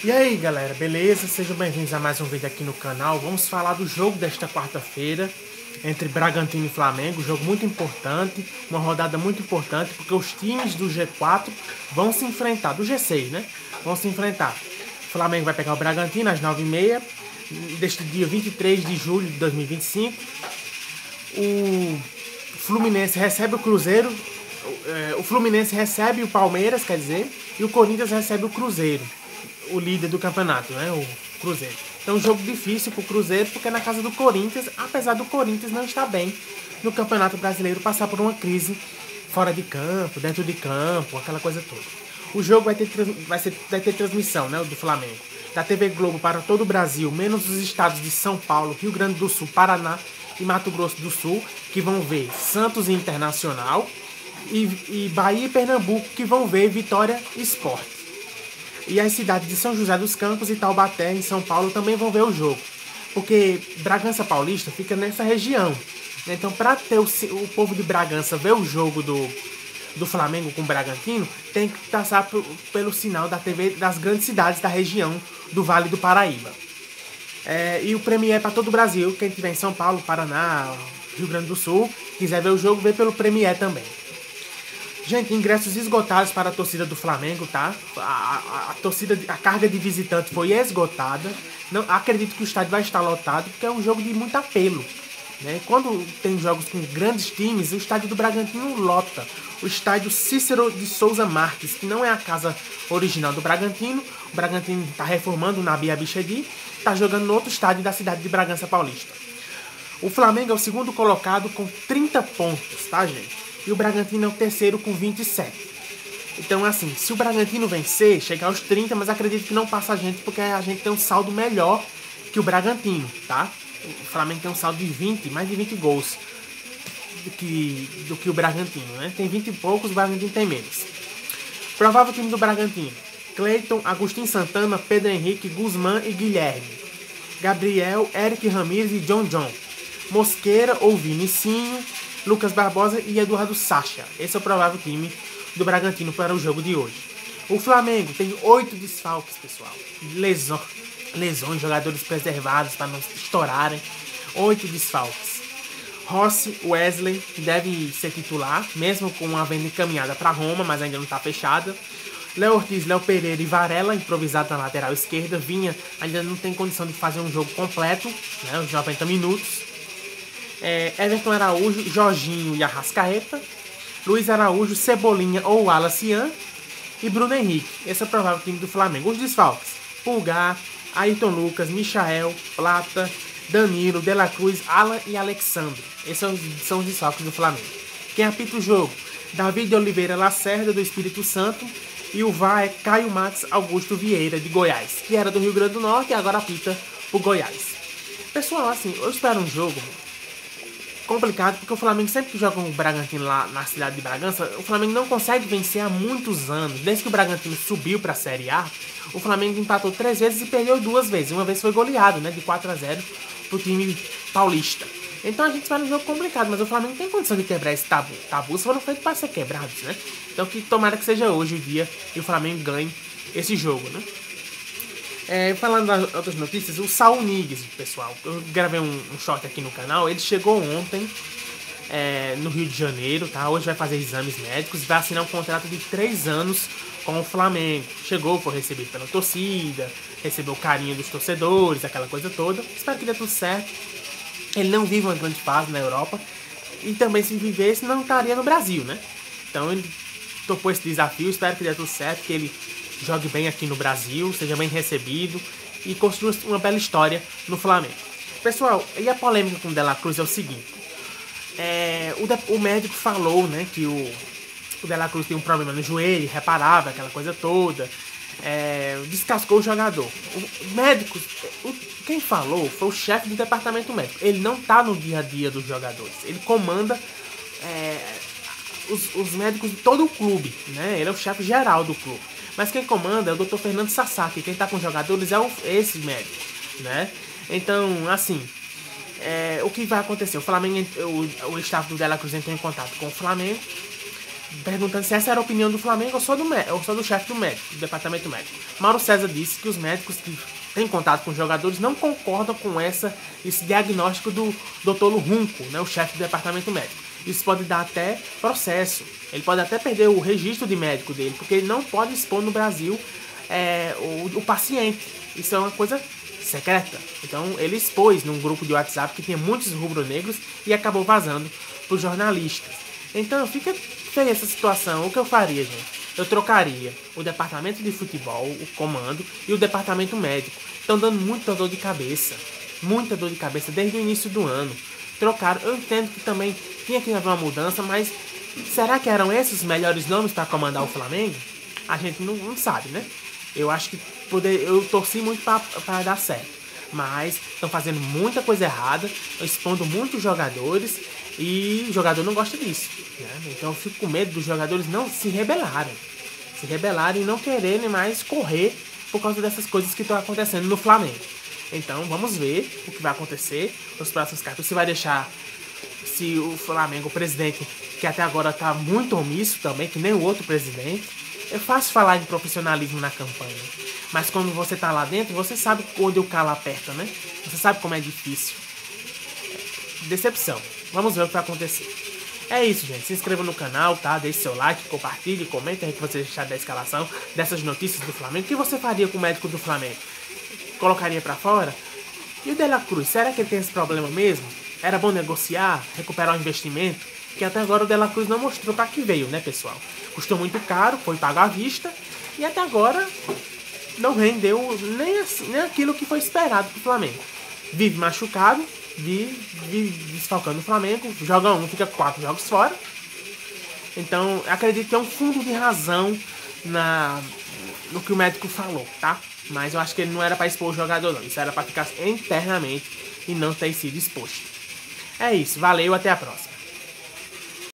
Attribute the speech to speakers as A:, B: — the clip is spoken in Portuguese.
A: E aí galera, beleza? Sejam bem-vindos a mais um vídeo aqui no canal. Vamos falar do jogo desta quarta-feira entre Bragantino e Flamengo. Jogo muito importante, uma rodada muito importante, porque os times do G4 vão se enfrentar, do G6, né? Vão se enfrentar. O Flamengo vai pegar o Bragantino às 9h30, deste dia 23 de julho de 2025. O Fluminense recebe o Cruzeiro, o Fluminense recebe o Palmeiras, quer dizer, e o Corinthians recebe o Cruzeiro, o líder do campeonato, né? O Cruzeiro. Então, um jogo difícil pro Cruzeiro, porque é na casa do Corinthians, apesar do Corinthians não estar bem no Campeonato Brasileiro, passar por uma crise fora de campo, dentro de campo, aquela coisa toda. O jogo vai ter transmissão, né, do Flamengo, da TV Globo para todo o Brasil, menos os estados de São Paulo, Rio Grande do Sul, Paraná e Mato Grosso do Sul, que vão ver Santos e Internacional, e Bahia e Pernambuco, que vão ver Vitória e Sport. E as cidades de São José dos Campos e Taubaté, em São Paulo, também vão ver o jogo. Porque Bragança Paulista fica nessa região. Então, para ter o povo de Bragança ver o jogo do Flamengo com o Bragantino, tem que passar pelo sinal da TV das grandes cidades da região do Vale do Paraíba. E o Premier é para todo o Brasil. Quem estiver em São Paulo, Paraná, Rio Grande do Sul, quiser ver o jogo, vê pelo Premier também. Gente, ingressos esgotados para a torcida do Flamengo, tá? A carga de visitante foi esgotada. Não, acredito que o estádio vai estar lotado, porque é um jogo de muito apelo, né? Quando tem jogos com grandes times, o estádio do Bragantino lota. O estádio Cícero de Souza Marques, que não é a casa original do Bragantino. O Bragantino está reformando na Bia Bichedi, está jogando no outro estádio da cidade de Bragança Paulista. O Flamengo é o segundo colocado com 30 pontos, tá, gente? E o Bragantino é o terceiro com 27. Então, assim, se o Bragantino vencer, chegar aos 30, mas acredito que não passa a gente, porque a gente tem um saldo melhor que o Bragantino, tá? O Flamengo tem um saldo de 20, mais de 20 gols do que o Bragantino, né? Tem 20 e poucos, o Bragantino tem menos. Provável time do Bragantino: Cleiton, Agostinho Santana, Pedro Henrique, Guzmán e Guilherme. Gabriel, Eric Ramírez e John. Mosqueira ou Vinicinho, Lucas Barbosa e Eduardo Sacha. Esse é o provável time do Bragantino para o jogo de hoje. O Flamengo tem 8 desfalques, pessoal. Lesões, jogadores preservados para não estourarem. 8 desfalques. Rossi, Wesley, que deve ser titular, mesmo com a venda encaminhada para Roma, mas ainda não está fechada. Léo Ortiz, Léo Pereira e Varela, improvisado na lateral esquerda. Vinha, ainda não tem condição de fazer um jogo completo, né, os 90 minutos. Everton Araújo, Jorginho e Arrascaeta, Luiz Araújo, Cebolinha ou Wallace e Bruno Henrique. Esse é o provável time do Flamengo. Os desfalques: Pulgar, Ayrton Lucas, Michael, Plata, Danilo, De La Cruz, Alan e Alexandre. Esses são os desfalques do Flamengo. Quem apita o jogo: David de Oliveira Lacerda, do Espírito Santo, e o VAR é Caio Max Augusto Vieira, de Goiás, que era do Rio Grande do Norte e agora apita o Goiás. Pessoal, assim, eu espero um jogo complicado, porque o Flamengo, sempre que joga com o Bragantino lá na cidade de Bragança, o Flamengo não consegue vencer há muitos anos. Desde que o Bragantino subiu para a Série A, o Flamengo empatou 3 vezes e perdeu 2 vezes. Uma vez foi goleado, né, de 4-0 pro time paulista. Então a gente espera um jogo complicado, mas o Flamengo tem condição de quebrar esse tabu. Tabus foram feitos para ser quebrados, né? Então que tomara que seja hoje o dia e o Flamengo ganhe esse jogo, né? Falando das outras notícias, o Saul Niguez, pessoal, eu gravei um short aqui no canal. Ele chegou ontem no Rio de Janeiro, tá? Hoje vai fazer exames médicos, vai assinar um contrato de 3 anos com o Flamengo. Chegou, foi recebido pela torcida, recebeu o carinho dos torcedores, aquela coisa toda. Espero que dê tudo certo. Ele não vive uma grande fase na Europa, e também, se vivesse, não estaria no Brasil, né? Então ele topou esse desafio. Espero que dê tudo certo, que ele jogue bem aqui no Brasil, seja bem recebido e construa uma bela história no Flamengo. Pessoal, e a polêmica com o De La Cruz é o seguinte: o médico falou, né, que o De La Cruz tem um problema no joelho, reparável, aquela coisa toda. Descascou o jogador. O médico, quem falou foi o chefe do departamento médico. Ele não está no dia a dia dos jogadores. Ele comanda os médicos de todo o clube, né? Ele é o chefe geral do clube. Mas quem comanda é o Dr. Fernando Sasaki. Quem está com os jogadores é esse médico, né? Então, assim, o que vai acontecer? O Flamengo, o staff do De La Cruz entrou em contato com o Flamengo perguntando se essa era a opinião do Flamengo ou só do chefe do médico, do departamento médico. Mauro César disse que os médicos que têm contato com os jogadores não concordam com esse diagnóstico do Dr. Lurrunco, né, o chefe do departamento médico. Isso pode dar até processo. Ele pode até perder o registro de médico dele, porque ele não pode expor no Brasil o paciente. Isso é uma coisa secreta. Então ele expôs num grupo de WhatsApp que tinha muitos rubro-negros e acabou vazando para os jornalistas. Então fica feia essa situação. O que eu faria, gente? Eu trocaria o departamento de futebol, o comando, e o departamento médico. Estão dando muita dor de cabeça. Muita dor de cabeça desde o início do ano. Trocaram. Eu entendo que também tinha que haver uma mudança, mas será que eram esses os melhores nomes para comandar o Flamengo? A gente não sabe, né? Eu acho que eu torci muito para dar certo. Mas estão fazendo muita coisa errada, expondo muitos jogadores e o jogador não gosta disso, né? Então eu fico com medo dos jogadores não se rebelarem. Se rebelarem e não quererem mais correr por causa dessas coisas que estão acontecendo no Flamengo. Então vamos ver o que vai acontecer nos próximos capítulos. Se vai deixar, se o Flamengo, o presidente, que até agora está muito omisso também, que nem o outro presidente. É fácil falar de profissionalismo na campanha, mas quando você tá lá dentro, você sabe onde o calo aperta, né? Você sabe como é difícil. Decepção. Vamos ver o que vai acontecer. É isso, gente. Se inscreva no canal, tá? Deixe seu like, compartilhe, comente aí o que você achar da escalação, dessas notícias do Flamengo. O que você faria com o médico do Flamengo? Colocaria pra fora? E o De La Cruz, será que ele tem esse problema mesmo? Era bom negociar, recuperar o investimento? Que até agora o De La Cruz não mostrou para que veio, né, pessoal? Custou muito caro, foi pago à vista e até agora não rendeu nem aquilo que foi esperado pro Flamengo. Vive machucado, vive desfalcando o Flamengo, joga um, fica 4 jogos fora. Então, acredito que é um fundo de razão no que o médico falou, tá? Mas eu acho que ele não era para expor o jogador, não. Isso era para ficar internamente e não ter sido exposto. É isso, valeu, até a próxima.